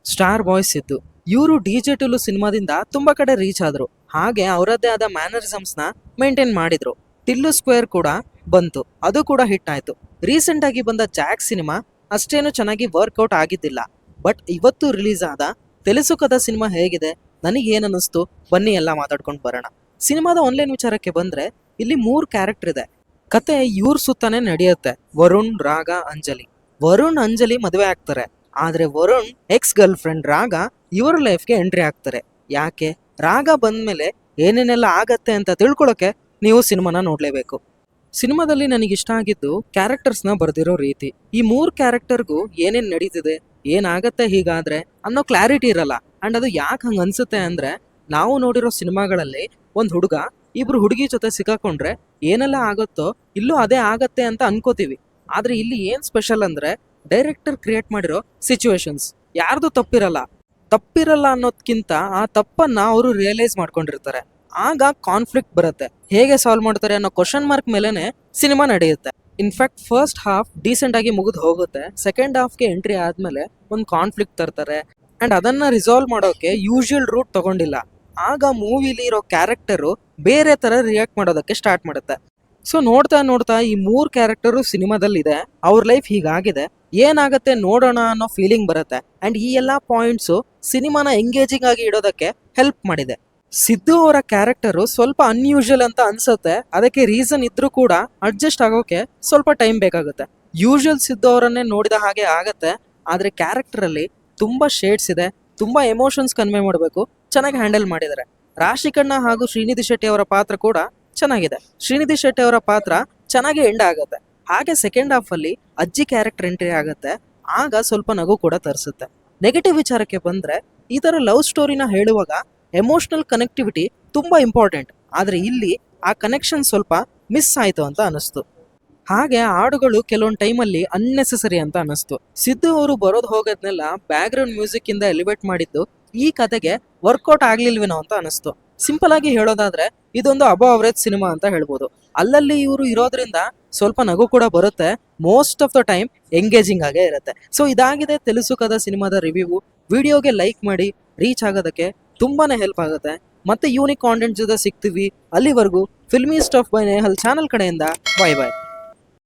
Star boys ಇದ್ದು ಇವರು DJ ಟುಲು ಸಿನಿಮಾದಿಂದ ತುಂಬಾ ಕಡೆ ರೀಚ್ ಆದ್ರು. ಹಾಗೆ ಅವರದ್ದೇ ಆದ ಮ್ಯಾನರಿಸಮ್ಸ್ ನ ಮೇಂಟೈನ್ ಮಾಡಿದ್ರು. ಟಿಲ್ಲು ಸ್ಕ್ವೇರ್ ಕೂಡ ಬಂತು, ಅದು ಕೂಡ ಹಿಟ್ ಆಯ್ತು. ರೀಸೆಂಟ್ ಆಗಿ ಬಂದ ಜಾಕ್ ಸಿನಿಮಾ ಅಷ್ಟೇನು ಚೆನ್ನಾಗಿ ವರ್ಕೌಟ್ ಆಗಿದ್ದಿಲ್ಲ. ಬಟ್ ಇವತ್ತು ರಿಲೀಸ್ ಆದ ತೆಲುಸುಕದ ಸಿನಿಮಾ ಹೇಗಿದೆ, ನನಗೆ ಏನ್ ಅನಿಸ್ತು, ಬನ್ನಿ ಎಲ್ಲ ಮಾತಾಡ್ಕೊಂಡು ಬರೋಣ. ಸಿನಿಮಾದ ಆನ್ಲೈನ್ ವಿಚಾರಕ್ಕೆ ಬಂದ್ರೆ ಇಲ್ಲಿ 3 ಕ್ಯಾರೆಕ್ಟರ್ ಇದೆ. ಕತೆ ಇವ್ರ ಸುತ್ತಾನೆ ನಡೆಯುತ್ತೆ. ವರುಣ್, ರಾಗ, ಅಂಜಲಿ. ವರುಣ್ ಅಂಜಲಿ ಮದುವೆ ಆಗ್ತಾರೆ. ಆದ್ರೆ ವರುಣ್ ಎಕ್ಸ್ ಗರ್ಲ್ ಫ್ರೆಂಡ್ ರಾಗ ಇವ್ರ ಲೈಫ್ಗೆ ಎಂಟ್ರಿ ಆಗ್ತಾರೆ. ಯಾಕೆ, ರಾಗ ಬಂದ್ಮೇಲೆ ಏನೇನೆಲ್ಲ ಆಗತ್ತೆ ಅಂತ ತಿಳ್ಕೊಳಕ್ಕೆ ನೀವು ಸಿನಿಮಾನ ನೋಡ್ಲೇಬೇಕು. ಸಿನಿಮಾದಲ್ಲಿ ನನಗೆ ಇಷ್ಟ ಆಗಿದ್ದು ಕ್ಯಾರೆಕ್ಟರ್ಸ್ ನ ಬರ್ದಿರೋ ರೀತಿ. ಈ 3 ಕ್ಯಾರೆಕ್ಟರ್ಗೂ ಏನೇನ್ ನಡೀತಿದೆ, ಏನಾಗತ್ತೆ ಹೀಗಾದ್ರೆ ಅನ್ನೋ ಕ್ಲಾರಿಟಿ ಇರಲ್ಲ. ಅಂಡ್ ಅದು ಯಾಕೆ ಹಂಗ ಅನ್ಸುತ್ತೆ ಅಂದ್ರೆ, ನಾವು ನೋಡಿರೋ ಸಿನಿಮಾಗಳಲ್ಲಿ ಒಂದ್ ಹುಡುಗ ಇಬ್ರು ಹುಡುಗಿ ಜೊತೆ ಸಿಕ್ಕಾಕೊಂಡ್ರೆ ಏನೆಲ್ಲ ಆಗುತ್ತೋ ಇಲ್ಲೂ ಅದೇ ಆಗತ್ತೆ ಅಂತ ಅನ್ಕೋತೀವಿ. ಆದ್ರೆ ಇಲ್ಲಿ ಏನ್ ಸ್ಪೆಷಲ್ ಅಂದ್ರೆ, ಡೈರೆಕ್ಟರ್ ಕ್ರಿಯೇಟ್ ಮಾಡಿರೋ ಸಿಚುವೇಶನ್ಸ್ ಯಾರ್ದು ತಪ್ಪಿರಲ್ಲ ಅನ್ನೋದ್ಕಿಂತ ಆ ತಪ್ಪನ್ನ ಅವರು ರಿಯಲೈಸ್ ಮಾಡ್ಕೊಂಡಿರ್ತಾರೆ. ಆಗ ಕಾನ್ಫ್ಲಿಕ್ಟ್ ಬರುತ್ತೆ. ಹೇಗೆ ಸಾಲ್ವ್ ಮಾಡ್ತಾರೆ ಅನ್ನೋ ಕ್ವಶನ್ ಮಾರ್ಕ್ ಮೇಲೆನೆ ಸಿನಿಮಾ ನಡೆಯುತ್ತೆ. ಇನ್ಫ್ಯಾಕ್ಟ್ ಫಸ್ಟ್ ಹಾಫ್ ಡೀಸೆಂಟ್ ಆಗಿ ಮುಗಿದು ಹೋಗುತ್ತೆ. ಸೆಕೆಂಡ್ ಹಾಫ್ಗೆ ಎಂಟ್ರಿ ಆದ್ಮೇಲೆ ಒಂದು ಕಾನ್ಫ್ಲಿಕ್ಟ್ ತರ್ತಾರೆ. ಅಂಡ್ ಅದನ್ನ ರಿಸಾಲ್ವ್ ಮಾಡೋಕೆ ಯೂಶುವಲ್ ರೂಟ್ ತಗೊಂಡಿಲ್ಲ. ಆಗ ಮೂವಿಲಿ ಇರೋ ಕ್ಯಾರೆಕ್ಟರು ಬೇರೆ ತರ ರಿಯಾಕ್ಟ್ ಮಾಡೋದಕ್ಕೆ ಸ್ಟಾರ್ಟ್ ಮಾಡುತ್ತೆ. ಸೊ ನೋಡ್ತಾ ನೋಡ್ತಾ ಈ 3 ಕ್ಯಾರೆಕ್ಟರು ಸಿನಿಮಾದಲ್ಲಿದೆ, ಅವ್ರ ಲೈಫ್ ಹೀಗಾಗಿದೆ, ಏನಾಗತ್ತೆ ನೋಡೋಣ ಅನ್ನೋ ಫೀಲಿಂಗ್ ಬರುತ್ತೆ. ಅಂಡ್ ಈ ಎಲ್ಲಾ ಪಾಯಿಂಟ್ಸು ಸಿನಿಮಾನ ಎಂಗೇಜಿಂಗ್ ಆಗಿ ಇಡೋದಕ್ಕೆ ಹೆಲ್ಪ್ ಮಾಡಿದೆ. ಸಿದ್ದು ಅವರ ಕ್ಯಾರೆಕ್ಟರು ಸ್ವಲ್ಪ ಅನ್ಯೂಶುವಲ್ ಅಂತ ಅನ್ಸುತ್ತೆ. ಅದಕ್ಕೆ ರೀಸನ್ ಇದ್ರೂ ಕೂಡ ಅಡ್ಜಸ್ಟ್ ಆಗೋಕೆ ಸ್ವಲ್ಪ ಟೈಮ್ ಬೇಕಾಗುತ್ತೆ. ಯೂಶುವಲ್ ಸಿದ್ದು ಅವರನ್ನೇ ನೋಡಿದ ಹಾಗೆ ಆಗತ್ತೆ. ಆದ್ರೆ ಕ್ಯಾರೆಕ್ಟರ್ ಅಲ್ಲಿ ತುಂಬಾ ಶೇಡ್ಸ್ ಇದೆ, ತುಂಬಾ ಎಮೋಷನ್ಸ್ ಕನ್ವೆ ಮಾಡಬೇಕು, ಚೆನ್ನಾಗಿ ಹ್ಯಾಂಡಲ್ ಮಾಡಿದ್ದಾರೆ. ರಾಶಿಕಣ್ಣ ಹಾಗೂ ಶ್ರೀನಿಧಿ ಶೆಟ್ಟಿ ಅವರ ಪಾತ್ರ ಕೂಡ ಚೆನ್ನಾಗಿದೆ. ಶ್ರೀನಿಧಿ ಶೆಟ್ಟಿ ಅವರ ಪಾತ್ರ ಚೆನ್ನಾಗಿ ಎಂಡ್ ಆಗುತ್ತೆ. ಹಾಗೆ ಸೆಕೆಂಡ್ ಹಾಫ್ ಅಲ್ಲಿ ಅಜ್ಜಿ ಕ್ಯಾರೆಕ್ಟರ್ ಎಂಟ್ರಿ ಆಗುತ್ತೆ. ಆಗ ಸ್ವಲ್ಪ ನಗು ಕೂಡ ತರಿಸುತ್ತೆ. ನೆಗೆಟಿವ್ ವಿಚಾರಕ್ಕೆ ಬಂದ್ರೆ, ಈ ತರ ಲವ್ ಸ್ಟೋರಿನ ಹೇಳುವಾಗ ಎಮೋಷನಲ್ ಕನೆಕ್ಟಿವಿಟಿ ತುಂಬಾ ಇಂಪಾರ್ಟೆಂಟ್. ಆದ್ರೆ ಇಲ್ಲಿ ಆ ಕನೆಕ್ಷನ್ ಸ್ವಲ್ಪ ಮಿಸ್ ಆಯ್ತು ಅಂತ ಅನಿಸ್ತು. ಹಾಗೆ ಹಾಡುಗಳು ಕೆಲವೊಂದು ಟೈಮಲ್ಲಿ ಅನ್ನೆಸೆಸರಿ ಅಂತ ಅನಿಸ್ತು. ಸಿದ್ದು ಅವರು ಬರೋದು ಹೋಗೋದ್ನೆಲ್ಲ ಬ್ಯಾಕ್ ಗ್ರೌಂಡ್ ಮ್ಯೂಸಿಕ್ ಇಂದ ಎಲಿವೇಟ್ ಮಾಡಿದ್ದು ಈ ಕತೆಗೆ ವರ್ಕೌಟ್ ಆಗ್ಲಿಲ್ವೇನೋ ಅಂತ ಅನಿಸ್ತು. ಸಿಂಪಲ್ ಆಗಿ ಹೇಳೋದಾದ್ರೆ ಇದೊಂದು ಅಬವ್ ಅವರೇಜ್ ಸಿನಿಮಾ ಅಂತ ಹೇಳ್ಬೋದು. ಅಲ್ಲಲ್ಲಿ ಇವರು ಇರೋದ್ರಿಂದ ಸ್ವಲ್ಪ ನಗು ಕೂಡ ಬರುತ್ತೆ. Most of the time engaging ಆಗೇ ಇರುತ್ತೆ. ಸೊ ಇದಾಗಿದೆ ತೆಲುಸುಕದ ಸಿನಿಮಾದ ರಿವ್ಯೂ. ವಿಡಿಯೋಗೆ ಲೈಕ್ ಮಾಡಿ, ರೀಚ್ ಆಗೋದಕ್ಕೆ ತುಂಬಾನೇ ಹೆಲ್ಪ್ ಆಗುತ್ತೆ. ಮತ್ತೆ ಯೂನಿಕ್ ಕಾಂಟೆಂಟ್ ಜೊತೆ ಸಿಗ್ತೀವಿ. ಅಲ್ಲಿವರೆಗೂ filmy stuff by Nehal channel ಕಡೆಯಿಂದ ಬಾಯ್ ಬಾಯ್.